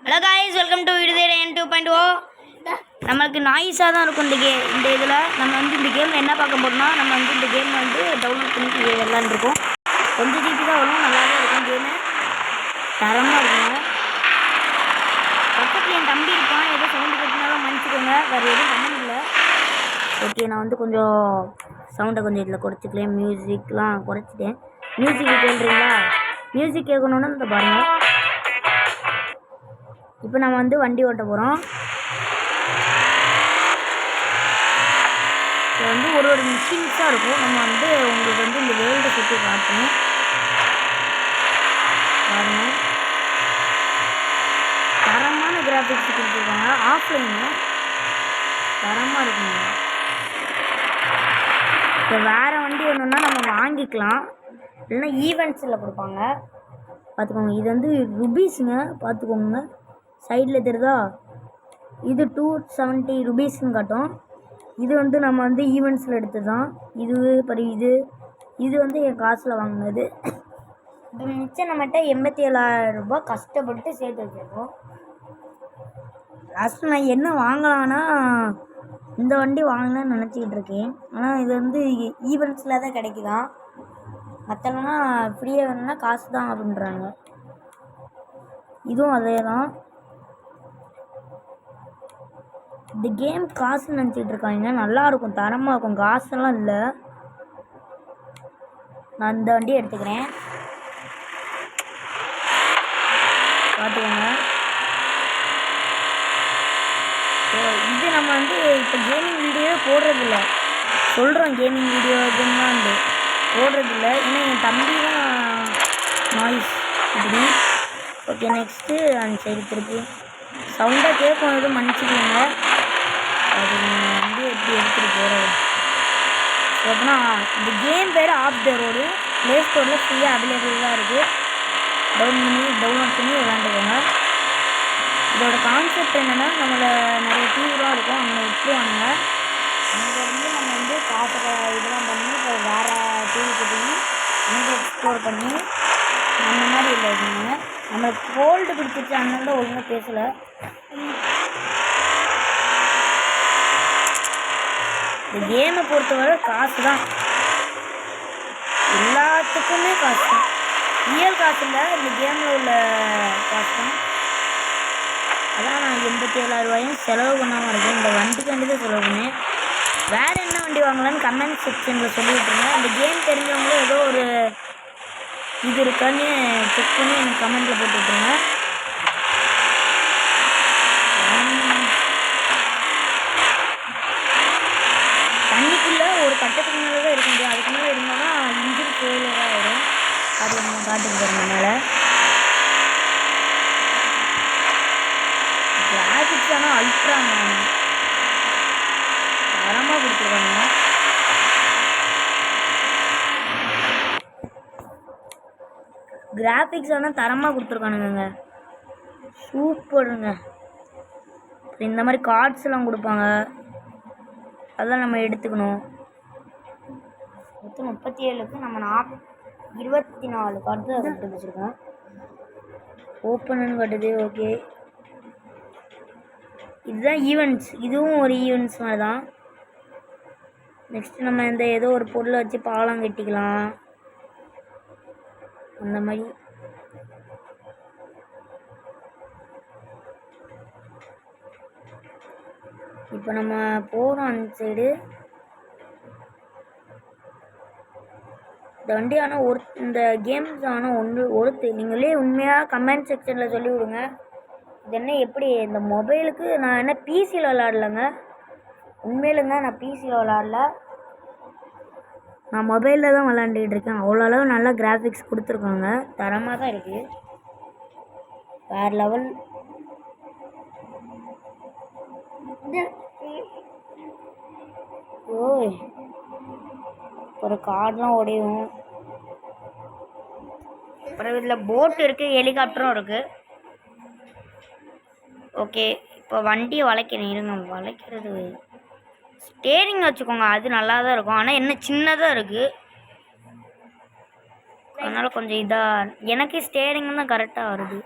Hello guys, welcome to விடுதேன் 2.0. நம்மளுக்கு நாய்ஸாக தான் இருக்கும் இந்த இதில். நம்ம வந்து இந்த கேமில் என்ன பார்க்க போகிறோம்னா, நம்ம வந்து இந்த கேம் வந்து டவுன்லோட் பண்ணி விளாண்டுருக்கோம். கொஞ்சம் ஜிபி தான் வரும், நல்லா தான் இருக்கும் கேமு, தரமாக இருக்குங்க. பக்கத்தில் என் தம்பி இருப்பான், ஏதோ சவுண்டு கட்டினாலும் மன்னிச்சிக்கோங்க, வேறு எதுவும் பண்ண முடியல. ஓகே, நான் வந்து கொஞ்சம் சவுண்டை கொஞ்சம் இதில் குறைச்சிக்கலேன், மியூசிக்லாம் குறைச்சிட்டேன். மியூசிக் கேட்குறீங்களா? மியூசிக் கேட்கணுன்னு இந்த பாருங்கள். இப்போ நம்ம வந்து வண்டி ஓட்ட போகிறோம். இது வந்து ஒரு மிஷின்ஸாக இருக்கும். நம்ம வந்து உங்களுக்கு வந்து இந்த வேர்ல்டை சுற்றி காட்டணும் பாருங்க. தரமான கிராஃபிக்ஸ் கொடுத்துருக்காங்க. ஆஃப்லைனு தரமாக இருக்குங்க. இப்போ வேறு வண்டி வேணும்னா நம்ம வாங்கிக்கலாம், இல்லைன்னா ஈவெண்ட்ஸில் கொடுப்பாங்க. பார்த்துக்கோங்க, இது வந்து ருபீஸுங்க. பார்த்துக்கோங்க, சைடில் தெரியுதா, இது 270 ருபீஸ்ன்னு காட்டும். இது வந்து நம்ம வந்து ஈவெண்ட்ஸில் எடுத்து தான். இது வந்து என் காசில் வாங்கினது. இது மிச்சம் நம்மகிட்ட 87,000 ரூபாய் கஷ்டப்பட்டு சேர்த்து வச்சுருக்கோம். லாஸ்ட்டு நான் என்ன வாங்கலான்னா இந்த வண்டி வாங்கலான்னு நினச்சிக்கிட்டு இருக்கேன். ஆனால் இது வந்து ஈவெண்ட்ஸில் தான் கிடைக்குதான், மற்றவங்கன்னா ஃப்ரீயாக வேணும்னா காசு தான் அப்படின்றாங்க. இதுவும் அதே தான். இந்த கேம் காசுன்னு நினச்சிட்டு இருக்காங்க. நல்லாயிருக்கும், தரமாக இருக்கும், காசெல்லாம் இல்லை. நான் இந்த வண்டியை எடுத்துக்கிறேன், பார்த்துக்கோங்க. இது நம்ம வந்து இப்போ கேமிங் வீடியோ போடுறதில்ல, சொல்கிறோம் கேமிங் வீடியோ இதுன்னு வந்து போடுறதில்ல. ஏன்னா என் தம்பி தான் நாய்ஸ் இப்படி. ஓகே, நெக்ஸ்ட்டு அந்த சைடு திருப்பி சவுண்டாக கேட்கும், எதுவும் மன்னிச்சுக்கோங்க. அது வந்து எப்படி எடுத்துகிட்டு போகிறது. எப்படின்னா இந்த game pair of the road, play ஸ்டோரில் ஃப்ரீயாக அவைலபிளாக இருக்குது. டவுன்லோட் பண்ணி விளாண்டுக்கோங்க. இதோட கான்செப்ட் என்னென்னா, நம்மளை நிறைய டிவிலாம் இருக்கும், அங்கே விட்டுருவாங்க. அங்கே வந்து நம்ம வந்து காசை இதெல்லாம் பண்ணி இப்போ வேறு டிவிக்கு போய் அங்கே எக்ஸ்ப்ளோர் பண்ணி அந்த மாதிரி இல்லை. இருக்குங்க, நம்மளுக்கு கோல்டு பிடிச்சிச்சு, அதனால தான் ஒழுங்காக பேசலை. இந்த கேமை பொறுத்தவரை காசு தான், எல்லாத்துக்குமே காசு தான். ரியல் காசு இல்லை, இந்த கேமில் உள்ள காசு தான். அதான் நான் 87,000 ரூபாயும் செலவு பண்ணாமல் இருக்கேன். இந்த வண்டிக்காண்டி தான் செலவு பண்ணேன். வேறு என்ன வண்டி வாங்கலான்னு கமெண்ட் செக்ஷனில் சொல்லிவிட்டுருங்க. இந்த கேம் தெரிஞ்சவங்களும் ஏதோ ஒரு இது இருக்கான்னு செக் பண்ணி எனக்கு கமெண்ட்டில் போட்டு விட்ருங்க. தண்ணிக்குள்ளே ஒரு கட்டத்துக்கு மேலே தான் இருக்க முடியும், அதுக்கு மேலே இருந்தோம்னா இன்ஜின் ஃபெயிலியராக ஆகிடும். அது நம்ம காட்டுக்கு போகிறோம். மேலே கிராஃபிக்ஸ் ஆனால் அல்ட்ராங்க, தரமாக கொடுத்துருக்காங்க. கிராஃபிக்ஸ் ஆனால் தரமாக கொடுத்துருக்கானுங்க, சூப்பருங்க. இந்த மாதிரி கார்ட்ஸ்லாம் கொடுப்பாங்க, அதெல்லாம் நம்ம எடுத்துக்கணும். மொத்தம் 37க்கு நம்ம 24 கார்டு தான் கட்டு வச்சுருக்கோம். ஓப்பன்னு கட்டுது. ஓகே, இதுதான் ஈவெண்ட்ஸ், இதுவும் ஒரு ஈவெண்ட்ஸ் மாதிரி தான். நெக்ஸ்ட்டு நம்ம இந்த ஏதோ ஒரு பொருளை வச்சு பாலம் கட்டிக்கலாம், அந்த மாதிரி. இப்போ நம்ம போகிறோம் அந்த சைடு. இந்த வண்டி ஆனால் இந்த கேம்ஸ் ஆனால் நீங்களே உண்மையாக கமெண்ட் செக்ஷனில் சொல்லி விடுங்க. இது என்ன எப்படி இந்த மொபைலுக்கு நான் என்ன பிசியில் விளாட்லங்க, உண்மையிலுங்க நான் பிசியில் விளாட்ல, நான் மொபைலில் தான் விளாண்டுக்கிட்டு இருக்கேன். அவ்வளோ அளவு நல்லா கிராஃபிக்ஸ் கொடுத்துருக்காங்க, தரமாக தான் இருக்குது, வேறு லெவல். ஓய், ஒரு கார்டெலாம் உடையும். அப்புறம் இதில் போட் இருக்குது, ஹெலிகாப்டரும் இருக்குது. ஓகே, இப்போ வண்டியை வளைக்கிறேன், இருங்க. வளைக்கிறது ஸ்டேரிங் வச்சுக்கோங்க, அது நல்லா தான் இருக்கும். ஆனால் என்ன சின்னதாக இருக்குது, அதனால் கொஞ்சம் இதாக எனக்கு ஸ்டேரிங் தான் கரெக்டாக வருது.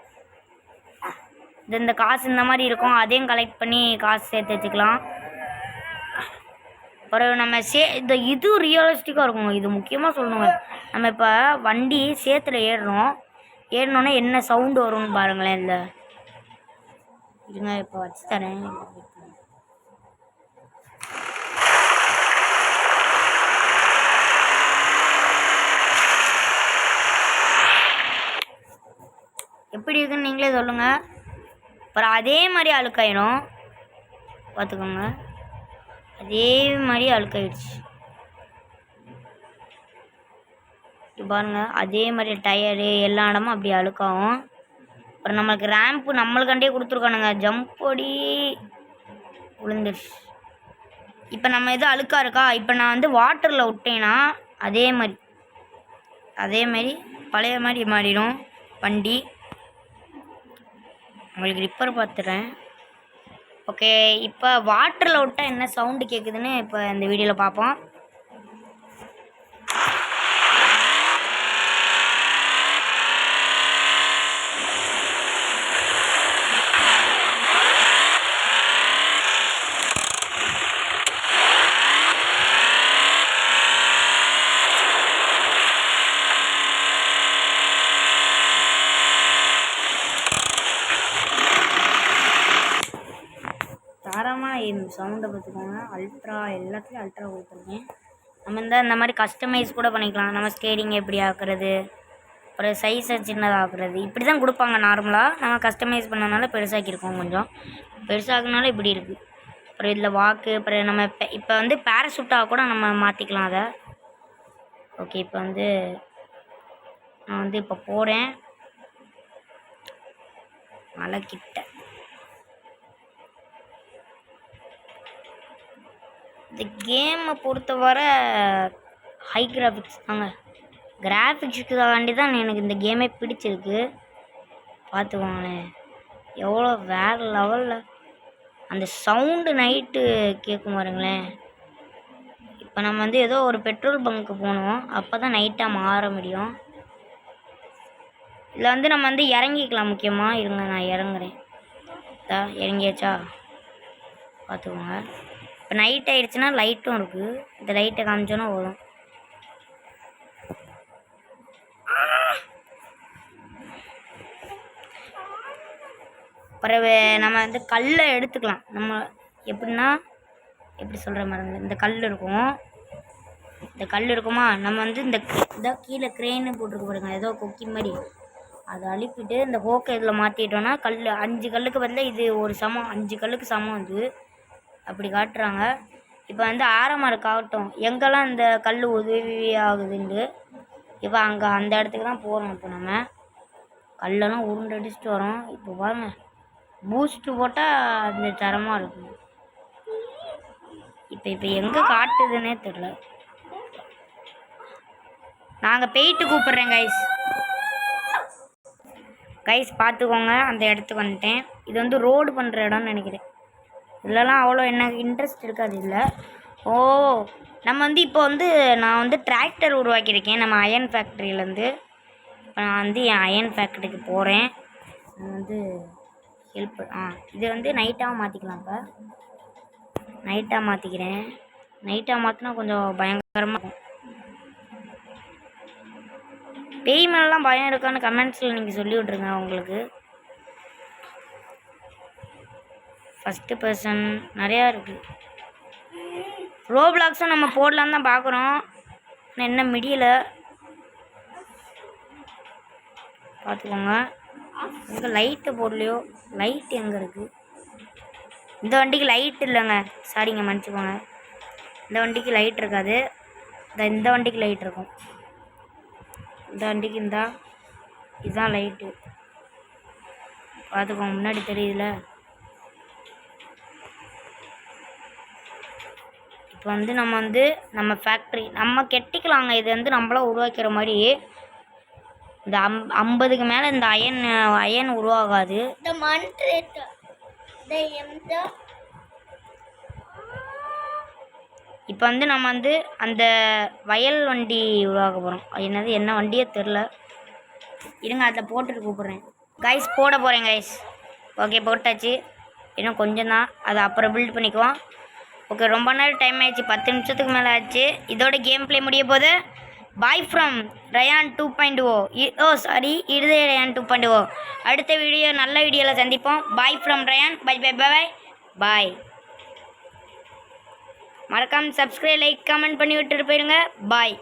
இந்த காசு இந்த மாதிரி இருக்கும், அதையும் கலெக்ட் பண்ணி காசு சேர்த்து வச்சுக்கலாம். அப்புறம் நம்ம இது ரியலிஸ்டிக்காக இருக்குங்க. இது முக்கியமாக சொல்லணுங்க. நம்ம இப்போ வண்டி சேத்துல ஏறினோன்னே என்ன சவுண்டு வரும்னு பாருங்களேன். இல்லை இருங்க, இப்போ வச்சு தரேன். எப்படி இருக்குன்னு நீங்களே சொல்லுங்கள். அப்புறம் அதே மாதிரி அழுக்காயிடும், பார்த்துக்கோங்க. அதே மாதிரி அழுக்காயிடுச்சு பாருங்கள். அதே மாதிரி டயரு எல்லா இடமும் அப்படி அழுக்காகும். அப்புறம் நம்மளுக்கு ரேம்ப்பு நம்மளுக்காண்டே கொடுத்துருக்கானுங்க. ஜம்ப் அடி விழுந்துருச்சு. இப்போ நம்ம எதுவும் அழுக்கா இருக்கா, இப்போ நான் வந்து வாட்டரில் விட்டேன்னா அதே மாதிரி பழைய மாதிரி மாறிடும் வண்டி. உங்களுக்கு ரிப்பர் பார்த்துறேன். ஓகே, இப்போ வாட்டரில் விட்டால் என்ன சவுண்டு கேட்குதுன்னு இப்போ இந்த வீடியோவில் பார்ப்போம். தாராளமாக சவுண்டை பார்த்துக்கோங்க. அல்ட்ரா எல்லாத்துலேயும் அல்ட்ரா கொடுத்துருக்கேன். நம்ம இந்த மாதிரி கஸ்டமைஸ் கூட பண்ணிக்கலாம். நம்ம ஸ்டேரிங் எப்படி ஆக்குறது, அப்புறம் சைஸை சின்னதாக்குறது, இப்படி தான் கொடுப்பாங்க நார்மலாக. நம்ம கஸ்டமைஸ் பண்ணனால பெருசாக்கியிருக்கோம். கொஞ்சம் பெருசாக்குனால இப்படி இருக்குது. அப்புறம் இதில் வாக்கு, அப்புறம் நம்ம இப்போ வந்து பேராசூட்டாக கூட நம்ம மாற்றிக்கலாம் அதை. ஓகே, இப்போ வந்து நான் வந்து இப்போ போகிறேன் மலை கிட்ட. இந்த கேமை பொறுத்தவரை ஹை கிராஃபிக்ஸ் தாங்க. கிராஃபிக்ஸுக்காண்டி தான் எனக்கு இந்த கேமே பிடிச்சிருக்கு. பார்த்துக்கோங்களேன் எவ்வளோ வேறு லெவலில் அந்த சவுண்டு நைட்டு கேட்கும் பாருங்களேன். இப்போ நம்ம வந்து ஏதோ ஒரு பெட்ரோல் பங்க்கு போகணும், அப்போ தான் நைட்டாக மாற முடியும். இதில் வந்து நம்ம வந்து இறங்கிக்கலாம். முக்கியமாக இருங்க, நான் இறங்குறேன். இறங்கியாச்சா பார்த்துக்கோங்க. இப்போ நைட் ஆகிடுச்சுன்னா லைட்டும் இருக்குது. இந்த லைட்டை காமிச்சோன்னா வரும். பிறகு நம்ம வந்து கல்லை எடுத்துக்கலாம். நம்ம எப்படின்னா எப்படி சொல்கிற மாதிரி இந்த கல் இருக்கும். இந்த கல் இருக்குமா, நம்ம வந்து இந்த கீழே க்ரெயின்னு போட்டிருக்கு பாருங்க, ஏதோ கொக்கி மாதிரி. அதை அழுப்பிட்டு இந்த ஹோக்கை இதில் மாற்றிட்டோன்னா 5 கல்லுக்கு பதில் இது ஒரு சமம், 5 கல்லுக்கு சமம் அது. அப்படி காட்டுறாங்க. இப்போ வந்து ஆரமாக காட்டும் எங்கெல்லாம் இந்த கல் உதவி ஆகுதுண்டு. இப்போ அங்கே அந்த இடத்துக்கு தான் போகிறோம். இப்போ நம்ம கல்லெல்லாம் உருண்டு அடிச்சுட்டு வரோம். இப்போ பாருங்க, பூஸ்ட்டு போட்டால் அந்த தரமாக இருக்கும். இப்போ எங்கே காட்டுதுன்னே தெரில. நாங்கள் போயிட்டு கூப்பிட்றேன் கைஸ் பார்த்துக்கோங்க. அந்த இடத்துக்கு வந்துட்டேன். இது வந்து ரோடு பண்ணுற இடம்னு நினைக்கிறேன். இதெல்லாம் அவ்வளோ எனக்கு இன்ட்ரெஸ்ட் இருக்காது இல்லை. ஓ, நம்ம வந்து இப்போ வந்து நான் வந்து டிராக்டர் உருவாக்கியிருக்கேன் நம்ம அயன் ஃபேக்ட்ரியிலேருந்து. இப்போ நான் வந்து என் அயன் ஃபேக்ட்ரிக்கு போகிறேன். நான் வந்து ஹெல்ப் இது வந்து நைட்டாக மாற்றிக்கலாம். இப்போ நைட்டாக மாற்றிக்கிறேன். நைட்டாக மாற்றினா கொஞ்சம் பயங்கரமாக இருக்கும். பேய் மேலாம் பயம் இருக்கான்னு கமெண்ட்ஸில் நீங்கள் சொல்லி விட்ருங்க. உங்களுக்கு ஃபஸ்ட்டு பர்சன் நிறையா இருக்குது. ரோப்ளாக்ஸும் நம்ம போடலான்னு தான் பார்க்குறோம். என்ன முடியல, பார்த்துக்கோங்க. எங்கே லைட்டை போடலையோ, லைட் எங்கே இருக்குது? இந்த வண்டிக்கு லைட் இல்லைங்க, சாரிங்க மன்னிச்சுக்கோங்க. இந்த வண்டிக்கு லைட் இருக்காது. இந்த வண்டிக்கு லைட் இருக்கும். இந்த வண்டிக்கு இதுதான் லைட்டு, பார்த்துக்கோங்க. முன்னாடி தெரியுதுல. இப்போ வந்து நம்ம ஃபேக்ட்ரி நம்ம கெட்டிக்கலாங்க. இது வந்து நம்மளாம் உருவாக்கிற மாதிரி. இந்த 50க்கு மேலே இந்த அயன் உருவாகாது. இப்போ வந்து நம்ம வந்து அந்த வயல் வண்டி உருவாக்க போகிறோம். என்ன வண்டியே தெரில. இருங்க, அதில் போட்டுட்டு கூப்பிட்றேன் கைஸ். போட போகிறேன் கைஸ். ஓகே போட்டாச்சு. இன்னும் கொஞ்சம் தான், அதை அப்புறம் பில்ட் பண்ணிக்குவோம். ஓகே ரொம்ப நேரம் டைம் ஆயிடுச்சு, 10 நிமிஷத்துக்கு மேலே ஆச்சு. இதோட கேம் ப்ளே முடிய போது. Bye from Ryan 2.0. சாரி, இது ரயான் 2.0. அடுத்த வீடியோ நல்ல வீடியோவில் சந்திப்போம். Bye from Ryan. Bye bye bye bye. மறக்காமல் சப்ஸ்கிரைப், லைக், கமெண்ட் பண்ணி விட்டுட்டு போயிருங்க. பாய்.